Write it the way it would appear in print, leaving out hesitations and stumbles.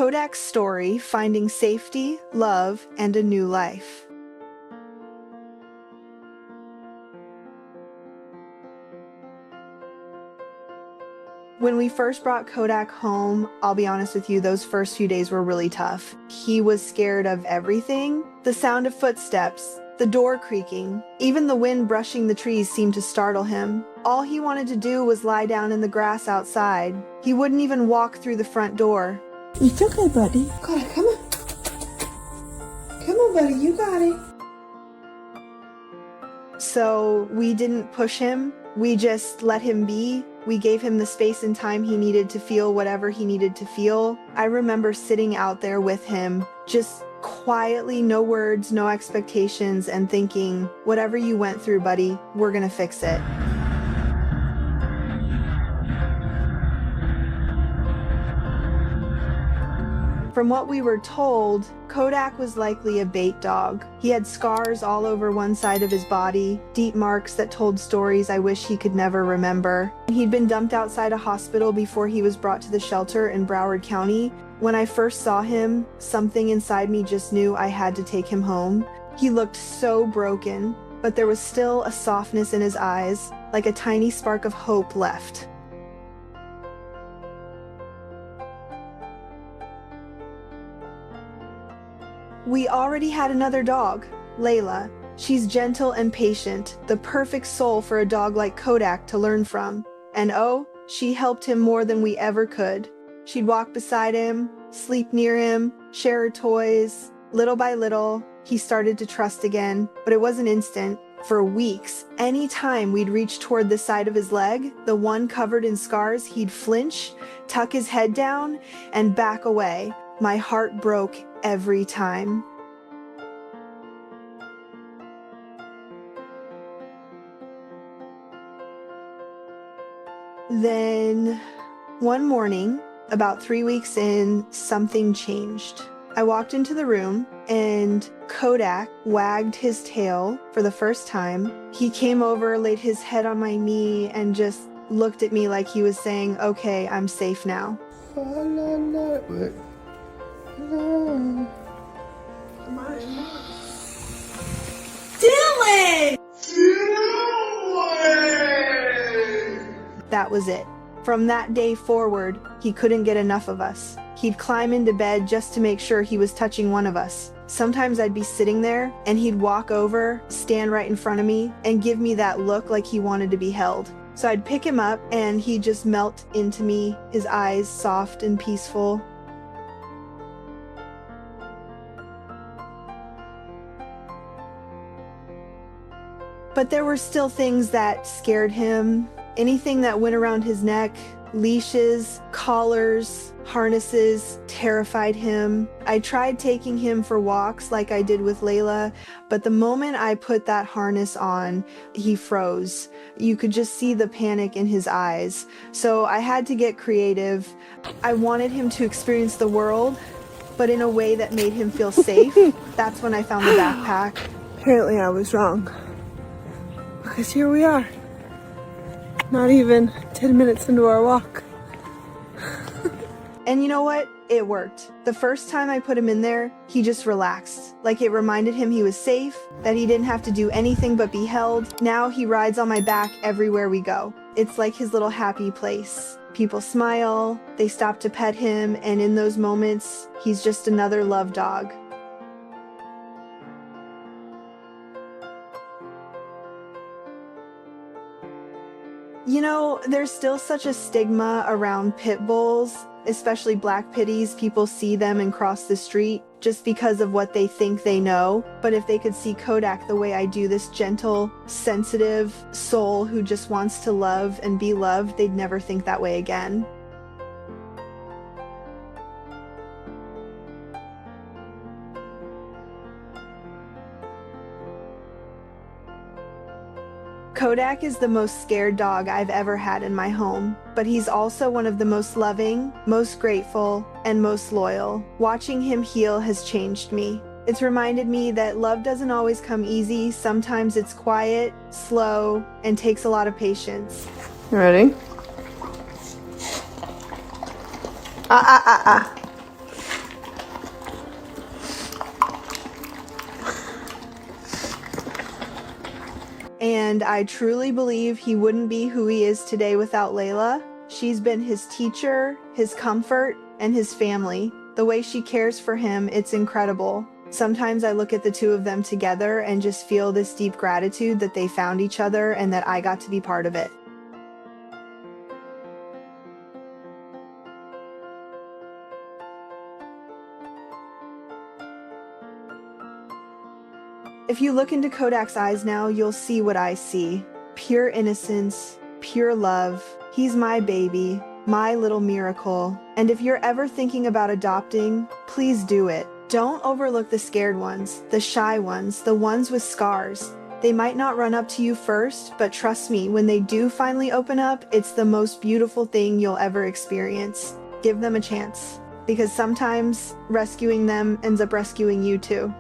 Kodak's story, finding safety, love, and a new life. When we first brought Kodak home, I'll be honest with you, those first few days were really tough. He was scared of everything. The sound of footsteps, the door creaking, even the wind brushing the trees seemed to startle him. All he wanted to do was lie down in the grass outside. He wouldn't even walk through the front door. It's okay, buddy. Kodak, come on. Come on, buddy, you got it. So we didn't push him. We just let him be. We gave him the space and time he needed to feel whatever he needed to feel. I remember sitting out there with him, just quietly, no words, no expectations, and thinking, whatever you went through, buddy, we're gonna fix it. From what we were told, Kodak was likely a bait dog. He had scars all over one side of his body, deep marks that told stories I wish he could never remember. He'd been dumped outside a hospital before he was brought to the shelter in Broward County. When I first saw him, something inside me just knew I had to take him home. He looked so broken, but there was still a softness in his eyes, like a tiny spark of hope left. We already had another dog, Layla. She's gentle and patient, the perfect soul for a dog like Kodak to learn from. And oh, she helped him more than we ever could. She'd walk beside him, sleep near him, share her toys. Little by little, he started to trust again, but it wasn't instant. For weeks, any time we'd reach toward the side of his leg, the one covered in scars, he'd flinch, tuck his head down, and back away. My heart broke every time. Then, one morning, about 3 weeks in, something changed. I walked into the room and Kodak wagged his tail for the first time. He came over, laid his head on my knee, and just looked at me like he was saying, "Okay, I'm safe now." Dylan! That was it. From that day forward, he couldn't get enough of us. He'd climb into bed just to make sure he was touching one of us. Sometimes I'd be sitting there and he'd walk over, stand right in front of me, and give me that look like he wanted to be held. So I'd pick him up and he'd just melt into me, his eyes soft and peaceful. But there were still things that scared him. Anything that went around his neck, leashes, collars, harnesses, terrified him. I tried taking him for walks like I did with Layla, but the moment I put that harness on, he froze. You could just see the panic in his eyes. So I had to get creative. I wanted him to experience the world, but in a way that made him feel safe. That's when I found the backpack. Apparently I was wrong. Because here we are. Not even 10 minutes into our walk. And you know what? It worked. The first time I put him in there, he just relaxed. Like it reminded him he was safe, that he didn't have to do anything but be held. Now he rides on my back everywhere we go. It's like his little happy place. People smile, they stop to pet him, and in those moments, he's just another love dog. You know, there's still such a stigma around pit bulls, especially black pitties. People see them and cross the street just because of what they think they know. But if they could see Kodak the way I do, this gentle, sensitive soul who just wants to love and be loved, they'd never think that way again. Kodak is the most scared dog I've ever had in my home, but he's also one of the most loving, most grateful, and most loyal. Watching him heal has changed me. It's reminded me that love doesn't always come easy. Sometimes it's quiet, slow, and takes a lot of patience. You ready? And I truly believe he wouldn't be who he is today without Layla. She's been his teacher, his comfort, and his family. The way she cares for him, it's incredible. Sometimes I look at the two of them together and just feel this deep gratitude that they found each other and that I got to be part of it. If you look into Kodak's eyes now, you'll see what I see. Pure innocence, pure love. He's my baby, my little miracle. And if you're ever thinking about adopting, please do it. Don't overlook the scared ones, the shy ones, the ones with scars. They might not run up to you first, but trust me, when they do finally open up, it's the most beautiful thing you'll ever experience. Give them a chance, because sometimes rescuing them ends up rescuing you too.